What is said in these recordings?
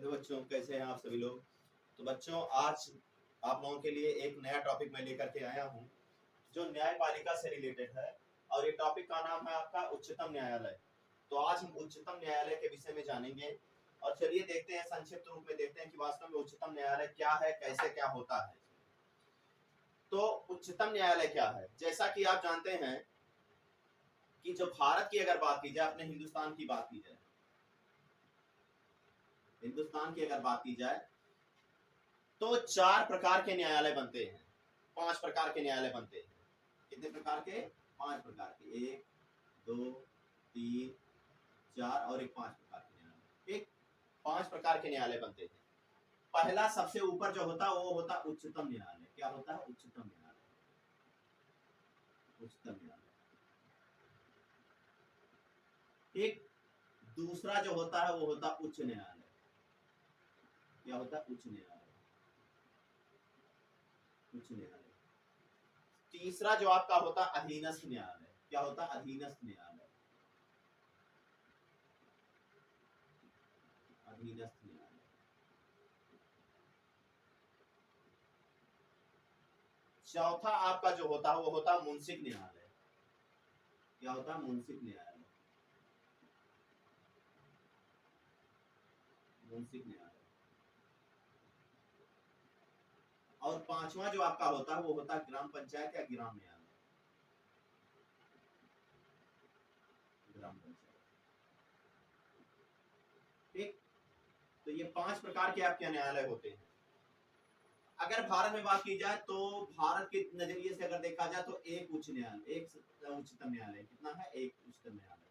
Hello बच्चों, कैसे हैं आप सभी लोग। तो बच्चों, आज आप लोगों के लिए एक नया टॉपिक मैं लेकर के आया हूं जो न्यायपालिका से रिलेटेड है। और ये टॉपिक का नाम है आपका उच्चतम न्यायालय। तो आज हम उच्चतम न्यायालय के विषय में जानेंगे। और चलिए देखते हैं, संक्षिप्त रूप में देखते हैं कि वास्तव में उच्चतम न्यायालय क्या है, कैसे क्या होता है। तो उच्चतम न्यायालय क्या है, जैसा कि आप जानते हैं कि जो भारत की अगर बात की जाए, अपने हिंदुस्तान की बात की जाए, हिंदुस्तान की अगर बात की जाए तो 4 प्रकार के न्यायालय बनते हैं, 5 प्रकार के न्यायालय बनते हैं। कितने प्रकार के? 5 प्रकार के। 1 2 3 4 और एक 5 प्रकार के न्यायालय। ठीक, 5 प्रकार के न्यायालय बनते हैं। पहला सबसे ऊपर जो होता है वो होता है उच्चतम न्यायालय। क्या होता है? उच्चतम न्यायालय। उच्चतम न्यायालय। ठीक, दूसरा जो होता है वो होता है उच्च न्यायालय। क्या होता है? उच्च न्यायालय। उच्च न्यायालय। तीसरा जो आपका होता है अधीनस्थ न्यायालय। क्या होता है? अधीनस्थ न्यायालय। अधीनस्थ न्यायालय। चौथा आपका जो होता है वो होता है मुंसिफ न्यायालय। क्या होता है? मुंसिफ न्यायालय। मुंसिफ न्यायालय। और पांचवा जो आपका होता है वो होता है ग्राम पंचायत या ग्राम न्यायालय। ग्राम पंचायत। ठीक, तो ये 5 प्रकार के आपके न्यायालय होते हैं। अगर भारत में बात की जाए तो भारत के नजरिए से अगर देखा जाए तो एक उच्च न्यायालय, एक उच्चतम न्यायालय। कितना है? एक उच्चतम न्यायालय।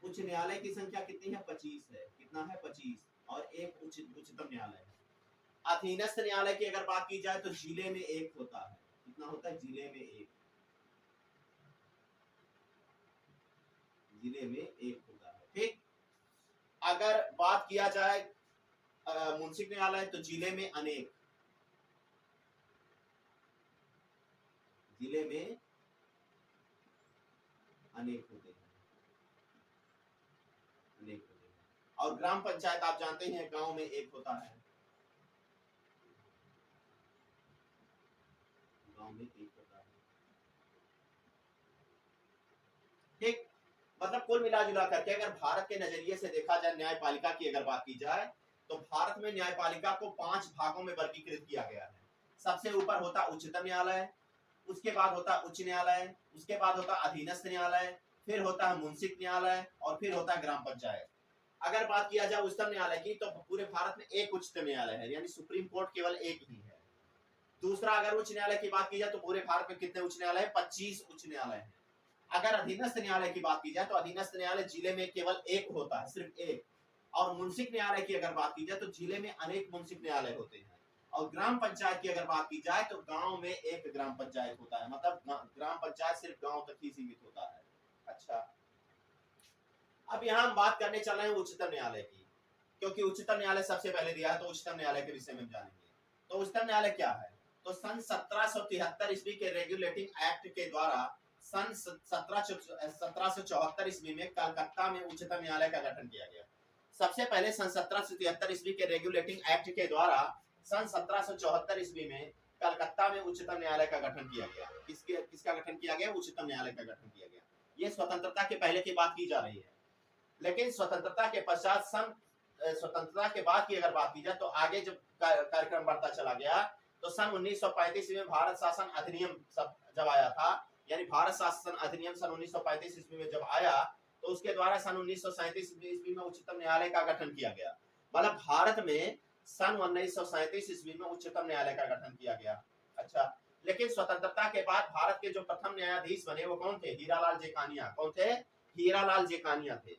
उच्च न्यायालय की संख्या कितनी है? 25 है। कितना है? 25। और एक उच्चतम न्यायालय है। अधीनस्थ न्यायालय की अगर बात की जाए तो जिले में एक होता है। कितना होता है? जिले में एक। जिले में एक होता है। ठीक, अगर बात किया जाए मुंसिफ न्यायालय तो जिले में अनेक। जिले में अनेक होते हैं। अनेक होते हैं। और ग्राम पंचायत आप जानते हैं गांव में एक होता है। गांव में एक होता है। ठीक, मतलब कुल मिला जुला करके अगर भारत के नजरिए से देखा जाए, न्यायपालिका की अगर बात की जाए तो भारत में न्यायपालिका को 5 भागों में वर्गीकृत किया गया है। सबसे ऊपर होता उच्चतम न्यायालय, उसके बाद होता उच्च न्यायालय, उसके बाद होता अधीनस्थ न्यायालय, फिर होता है मुंसिफ न्यायालय और फिर होता है ग्राम पंचायत। अगर बात किया जाए उच्चतम न्यायालय की तो पूरे भारत में एक उच्चतम न्यायालय है, यानी सुप्रीम कोर्ट केवल एक ही है। दूसरा, अगर उच्च न्यायालय की बात की जाए तो पूरे भारत में कितने उच्च न्यायालय है? 25 उच्च न्यायालय है। अगर अधीनस्थ न्यायालय की बात की जाए तो अधीनस्थ न्यायालय जिले में केवल एक होता है, सिर्फ एक। और मुंसिफ न्यायालय की अगर बात की जाए तो जिले में अनेक मुंसिफ न्यायालय होते हैं। और ग्राम पंचायत की अगर बात की जाए तो गांव में एक ग्राम पंचायत होता है, मतलब ग्राम पंचायत सिर्फ गांव तक ही सीमित होता है। अच्छा, अब यहाँ हम बात करने चल रहे हैं उच्चतम न्यायालय की, क्योंकि उच्चतम न्यायालय सबसे पहले दिया है तो उच्चतम न्यायालय के विषय में जानेंगे। तो उच्चतम न्यायालय क्या है? तो सन 1773 ईस्वी के रेगुलेटिंग एक्ट के द्वारा सन 1774 ईस्वी में कलकत्ता में उच्चतम न्यायालय का गठन किया गया। सबसे पहले सन 1773 ईस्वी के रेगुलेटिंग एक्ट के द्वारा सन 1774 ईस्वी में कलकत्ता में उच्चतम न्यायालय का गठन किया गया। किसका गठन किया गया? उच्चतम न्यायालय का गठन किया गया। ये स्वतंत्रता के पहले की बात की जा रही है। लेकिन स्वतंत्रता के पश्चात स्वतंत्रता के बाद की अगर बात की जाए तो आगे जब कार्यक्रम बढ़ता चला गया तो सन 1935 में भारत शासन अधिनियम जब आया था, यानी भारत शासन अधिनियम सन 1935 ईस्वी में जब आया तो उसके द्वारा सन 1937 ईस्वी में उच्चतम न्यायालय का गठन किया गया। मतलब भारत में सन 1937 ईस्वी में उच्चतम न्यायालय का गठन किया गया। अच्छा, लेकिन स्वतंत्रता के बाद भारत के जो प्रथम न्यायाधीश बने वो कौन थे? हीरालाल जेकानिया। कौन थे? हीरालाल जेकानिया थे।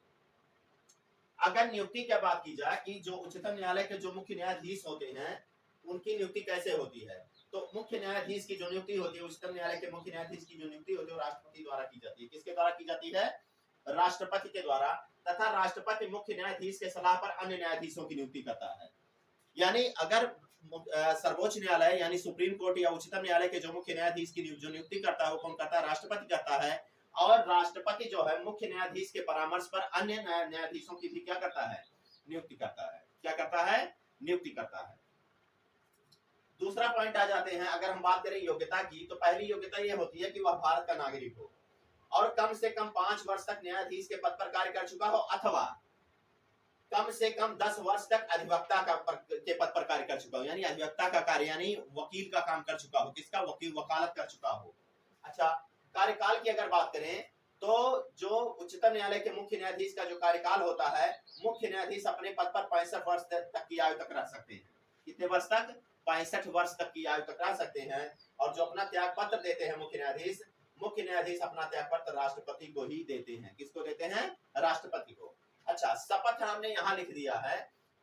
अगर नियुक्ति की बात की जाए कि जो उच्चतम न्यायालय के जो मुख्य न्यायाधीश होते हैं उनकी नियुक्ति कैसे होती है, तो मुख्य न्यायाधीश की जो नियुक्ति होती है, उच्चतम न्यायालय के मुख्य न्यायाधीश की जो नियुक्ति होती है वो राष्ट्रपति द्वारा की जाती है। किसके द्वारा की जाती है? राष्ट्रपति के द्वारा। तथा राष्ट्रपति मुख्य न्यायाधीश के सलाह पर अन्य न्यायाधीशों की नियुक्ति करता है। यानी अगर सर्वोच्च न्यायालय यानी सुप्रीम कोर्ट या उच्चतम न्यायालय के जो मुख्य न्यायाधीश की जो नियुक्ति करता है वो कौन करता है? राष्ट्रपति करता है। और राष्ट्रपति जो है मुख्य न्यायाधीश के परामर्श पर अन्य न्यायाधीशों की भी क्या करता है? नियुक्ति करता है। क्या करता है, नियुक्ति करता है। दूसरा पॉइंट आ जाते हैं, अगर हम बात करें योग्यता की, तो पहली योग्यता यह होती है कि वह भारत का नागरिक हो और कम से कम 5 वर्ष तक न्यायाधीश के पद पर कार्य कर चुका हो, अथवा कम से कम 10 वर्ष तक अधिवक्ता के पद पर कार्य कर चुका हो, यानी अधिवक्ता का कार्य यानी वकील का काम कर चुका हो, किसका, वकील, वकालत कर चुका हो। अच्छा, कार्यकाल की अगर बात करें तो जो उच्चतम न्यायालय के मुख्य न्यायाधीश का जो कार्यकाल होता है, मुख्य न्यायाधीश अपने पद पर 65 वर्ष तक की आयु तक रह सकते हैं। कितने वर्ष तक, 65 वर्ष तक की आयु तक रह सकते हैं। और जो अपना त्याग पत्र देते हैं मुख्य न्यायाधीश अपना त्याग पत्र राष्ट्रपति को ही देते हैं। किसको देते हैं, राष्ट्रपति को। अच्छा, शपथ हमने यहाँ लिख दिया है।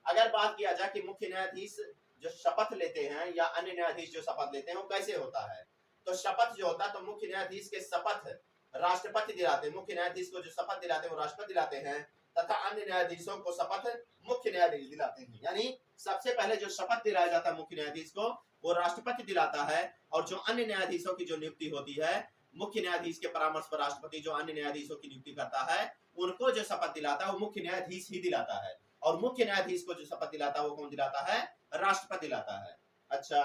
अगर बात किया जाए कि मुख्य न्यायाधीश जो शपथ लेते हैं या अन्य न्यायाधीश जो शपथ लेते हैं वो कैसे होता है, तो शपथ जो होता है तो मुख्य न्यायाधीश के शपथ राष्ट्रपति दिलाते हैं, मुख्य न्यायाधीश को जो शपथ दिलाते हैं वो राष्ट्रपति दिलाते हैं, तथा अन्य न्यायाधीशों को शपथ मुख्य न्यायाधीश दिलाते हैं। यानी सबसे पहले जो शपथ दिलाया जाता है मुख्य न्यायाधीश को वो राष्ट्रपति दिलाता है, और जो अन्य न्यायाधीशों की जो नियुक्ति होती है मुख्य न्यायाधीश के परामर्श पर राष्ट्रपति जो अन्य न्यायाधीशों की नियुक्ति करता है उनको जो शपथ दिलाता है वो मुख्य न्यायाधीश ही दिलाता है, और मुख्य न्यायाधीश को जो शपथ दिलाता है वो कौन दिलाता है, राष्ट्रपति दिलाता है। अच्छा,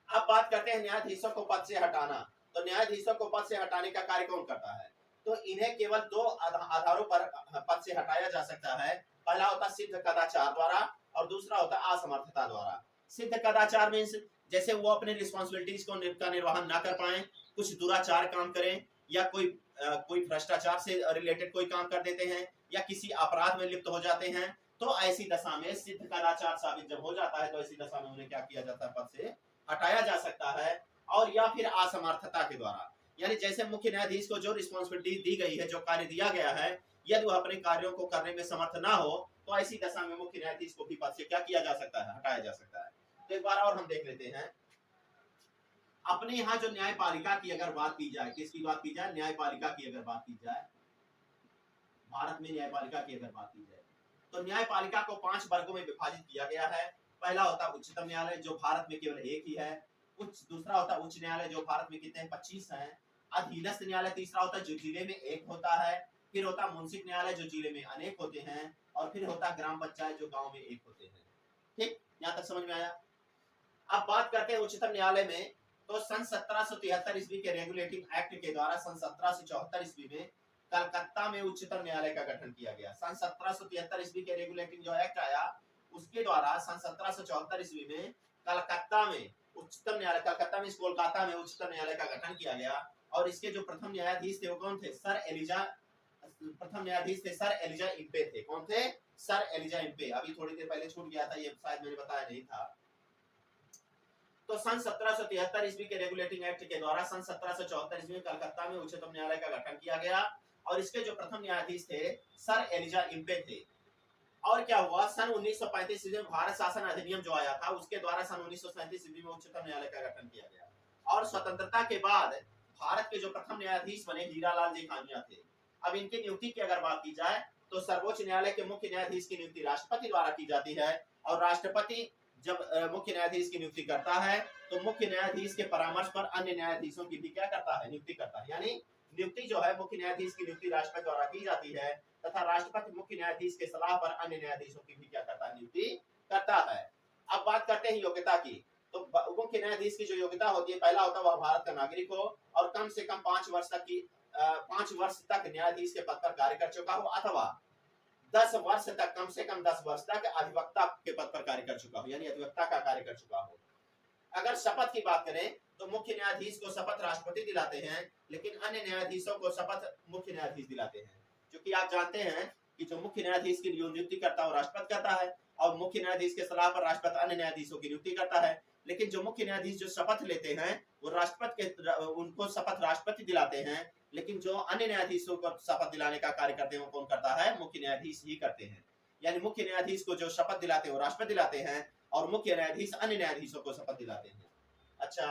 अब बात करते हैं न्यायाधीशों को पद से हटाना। तो न्यायाधीशों को पद से हटाने का कार्य कौन करता है, तो इन्हें केवल 2 आधारों पर पद से हटाया जा सकता है। पहला होता सिद्ध कदाचार द्वारा और दूसरा होता असमर्थता द्वारा। सिद्ध कदाचार मींस जैसे वो अपने रिस्पांसिबिलिटीज का निर्वहन ना कर पाए, कुछ दुराचार काम करें, या कोई भ्रष्टाचार से रिलेटेड कोई काम कर देते हैं, या किसी अपराध में लिप्त हो जाते हैं, तो ऐसी दशा में सिद्ध कदाचार साबित जब हो जाता है तो ऐसी दशा में उन्हें क्या किया जाता है, पद से हटाया जा सकता है। और या फिर असमर्थता के द्वारा, यानी जैसे मुख्य न्यायाधीश को जो रिस्पांसिबिलिटी दी गई है, जो कार्य दिया गया है, यदि वह अपने कार्यों को करने में समर्थ ना हो तो ऐसी दशा में मुख्य न्यायाधीश को भी पद से क्या किया जा सकता है, हटाया जा सकता है। तो एक बार और हम देख लेते हैं। अपने यहाँ जो न्यायपालिका की अगर बात की जाए, किसकी बात की जाए, न्यायपालिका की अगर बात की जाए, भारत में न्यायपालिका की अगर बात की जाए तो न्यायपालिका को 5 वर्गों में विभाजित किया गया है। पहला होता उच्चतम न्यायालय जो भारत में केवल एक ही है। दूसरा होता उच्च न्यायालय जो भारत में कितने हैं, 25 हैं। अधीनस्थ न्यायालय तीसरा होता है जो जिले में एक होता है। फिर होता मुंसिफ न्यायालय जो जिले में अनेक होते हैं, और फिर होता ग्राम पंचायत जो गांव में एक होते हैं। ठीक, यहाँ तक समझ में आया। अब बात करते हैं उच्चतम न्यायालय में। तो सन 1773 ईस्वी के रेगुलेटिंग एक्ट के द्वारा सन 1774 ईस्वी में कलकत्ता में उच्चतम न्यायालय का गठन किया गया। सन 1773 ईस्वी के रेगुलेटिंग जो एक्ट आया उसके द्वारा सन 1774 ईस्वी में कलकत्ता में उच्चतम न्यायालय, कलकत्ता में कोलकाता में उच्चतम न्यायालय का गठन किया गया। और इसके जो प्रथम न्यायाधीश थे वो कौन थे, प्रथम न्यायाधीश थे सर एलिजा इम्पे थे। कौन थे, सर एलिजा इम्पे। अभी थोड़ी देर पहले छूट गया था, ये शायद मैंने बताया नहीं था। तो सन 1773 ईस्वी के रेगुलेटिंग एक्ट के द्वारा सन 1774 ईस्वी में कलकत्ता में उच्चतम न्यायालय का गठन किया गया, और इसके जो प्रथम न्यायाधीश थे सर एलिजा इम्पे थे। और क्या हुआ, सन 1935 ईस्वी में भारत शासन अधिनियम जो आया था उसके द्वारा सन 1937 ईस्वी में उच्चतम न्यायालय का गठन किया गया। और स्वतंत्रता के बाद भारत के जो प्रथम न्यायाधीश बने हीरालाल जेठानिया थे। अब इनकी नियुक्ति की अगर बात की जाए तो सर्वोच्च न्यायालय के मुख्य न्यायाधीश की नियुक्ति राष्ट्रपति द्वारा की जाती है, और राष्ट्रपति जब मुख्य न्यायाधीश की नियुक्ति करता है तो मुख्य न्यायाधीश के परामर्श पर अन्य न्यायाधीशों की भी क्या करता है, नियुक्ति करता है। यानी नियुक्ति जो है मुख्य न्यायाधीश की नियुक्ति राष्ट्रपति द्वारा की जाती है, तथा राष्ट्रपति मुख्य न्यायाधीश के सलाह पर अन्य न्यायाधीशों की भी क्या करता है, नियुक्ति करता है। अब बात करते हैं योग्यता की। तो मुख्य न्यायाधीश की जो योग्यता होती है, पहला होता है वह भारत का नागरिक हो और कम से कम 5 वर्ष तक न्यायाधीश के पद पर कार्य कर चुका हो, अथवा 10 वर्ष तक, कम से कम 10 वर्ष तक अधिवक्ता के पद पर कार्य कर चुका हो, यानी अधिवक्ता का कार्य कर चुका हो। अगर शपथ की बात करें तो मुख्य न्यायाधीश को शपथ राष्ट्रपति दिलाते हैं, लेकिन अन्य न्यायाधीशों को शपथ मुख्य न्यायाधीश दिलाते हैं। क्योंकि आप जानते हैं कि जो मुख्य न्यायाधीश की नियुक्ति करता है वो राष्ट्रपति करता है, और मुख्य न्यायाधीश के सलाह पर राष्ट्रपति अन्य न्यायाधीशों की नियुक्ति करता है। लेकिन जो मुख्य न्यायाधीश जो शपथ लेते हैं वो उनको शपथ राष्ट्रपति दिलाते हैं, लेकिन जो अन्य न्यायाधीशों को शपथ दिलाने का कार्य करते हैं वो कौन करता है, मुख्य न्यायाधीश ही करते हैं। यानी मुख्य न्यायाधीश को जो शपथ दिलाते हैं वो राष्ट्रपति दिलाते हैं, और मुख्य न्यायाधीश अन्य न्यायाधीशों को शपथ दिलाते हैं। अच्छा,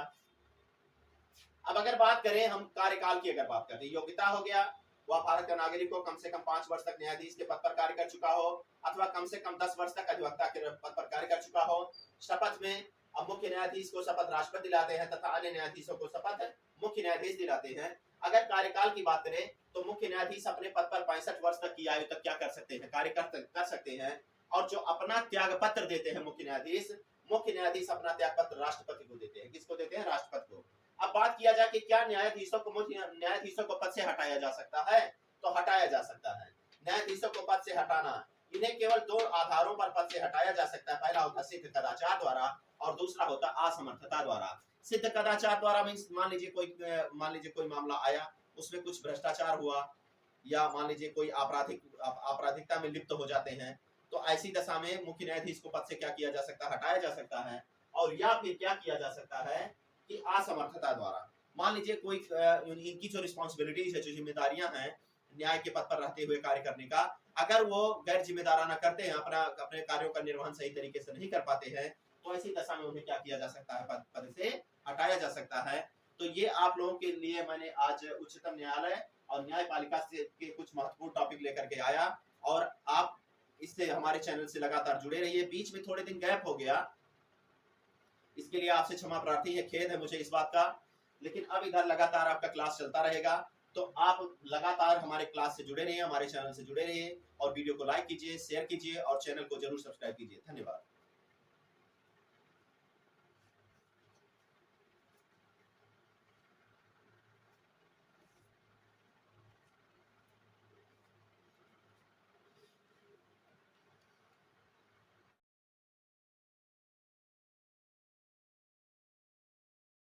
अब अगर बात करें हम कार्यकाल की, अगर बात करें योग्यता हो गया, वह भारत का नागरिक हो, कम से कम 5 वर्ष तक न्यायाधीश के पद पर कार्य कर चुका हो, अथवा कम से कम 10 वर्ष तक अधिवक्ता के पद पर कार्य कर चुका हो। शपथ में अब मुख्य न्यायाधीश को शपथ राष्ट्रपति दिलाते हैं तथा अन्य न्यायाधीशों को शपथ मुख्य न्यायाधीश दिलाते हैं। अगर कार्यकाल की बात करें तो मुख्य न्यायाधीश अपने पद पर 65 वर्ष तक की आयु तक क्या कर सकते हैं, कार्य कर सकते हैं। और जो अपना त्याग पत्र देते हैं मुख्य न्यायाधीश अपना त्याग पत्र राष्ट्रपति को देते हैं। किसको देते हैं? राष्ट्रपति को। अब बात किया जाए कि क्या न्यायाधीशों को मुख्य न्यायाधीशों को पद से हटाया जा सकता है? तो हटाया जा सकता है। न्यायाधीशों को पद से हटाना, इन्हें केवल 2 आधारों पर पद से हटाया जा सकता है। पहला होता सिद्ध कदाचार द्वारा और दूसरा होता असमर्थता द्वारा। सिद्ध कदाचार द्वारा मींस मान लीजिए कोई मामला आया, उसमें कुछ भ्रष्टाचार हुआ या मान लीजिए कोई आपराधिकता में लिप्त हो जाते हैं, तो ऐसी दशा में मुख्य न्यायाधीश को पद से क्या किया जा सकता है? हटाया जा सकता है। और या फिर क्या किया जा सकता है कि असमर्थता द्वारा, मान लीजिए कोई इनकी जो रिस्पॉन्सिबिलिटीज है, जो जिम्मेदारियां हैं न्याय के पद पर रहते हुए कार्य करने का, अगर वो गैर जिम्मेदाराना करते हैं, अपने कार्यों का निर्वहन सही तरीके से नहीं कर पाते हैं, तो ऐसी दशा में उन्हें क्या किया जा सकता है? पद से हटाया जा सकता है। तो ये आप लोगों के लिए मैंने आज उच्चतम न्यायालय और न्यायपालिका से के कुछ महत्वपूर्ण टॉपिक लेकर के आया, और आप इससे हमारे चैनल से लगातार जुड़े रहिए। बीच में थोड़े दिन गैप हो गया, इसके लिए आपसे क्षमा प्रार्थी है, खेद है मुझे इस बात का, लेकिन अब इधर लगातार आपका क्लास चलता रहेगा। तो आप लगातार हमारे क्लास से जुड़े रहिए, हमारे चैनल से जुड़े रहिए, और वीडियो को लाइक कीजिए, शेयर कीजिए और चैनल को जरूर सब्सक्राइब कीजिए। धन्यवाद।